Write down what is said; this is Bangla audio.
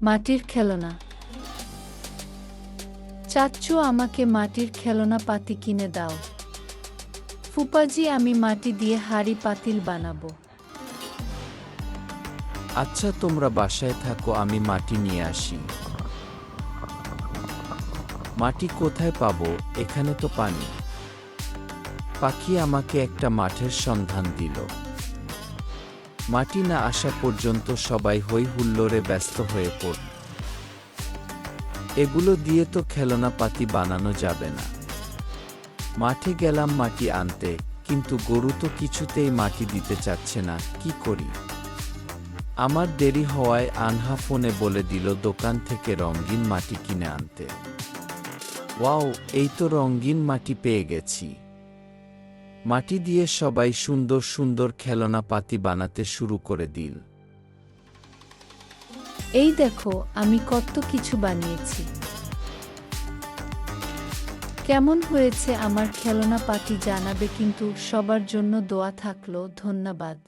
মাটির খেলনা। চাচ্চু, আমাকে মাটির খেলনা পাতি কিনে দাও। ফুপাজি, আমি মাটি দিয়ে হাঁড়ি পাতিল বানাবো। আচ্ছা, তোমরা বাসায় থাকো, আমি মাটি নিয়ে আসি। মাটি কোথায় পাবো? এখানে তো পানি। পাখি আমাকে একটা মাঠের সন্ধান দিল। মাটি না আসা পর্যন্ত সবাই হই হুল্লোড়ে ব্যস্ত হয়ে পড়ল। এগুলো দিয়ে তো খেলনা পাতি বানানো যাবে না। মাঠে গেলাম মাটি আনতে, কিন্তু গরু তো কিছুতেই মাটি দিতে চাচ্ছে না। কি করি? আমার দেরি হওয়ায় আনহা ফোনে বলে দিল দোকান থেকে রঙিন মাটি কিনে আনতে। ওয়াও, এই তো রঙিন মাটি পেয়ে গেছি। মাটি দিয়ে সবাই সুন্দর সুন্দর খেলনা পাতি বানাতে শুরু করে দিল। এই দেখো, আমি কত কিছু বানিয়েছি। কেমন হয়েছে আমার খেলনা পাতি জানাবে, কিন্তু সবার জন্য দোয়া থাকলো। ধন্যবাদ।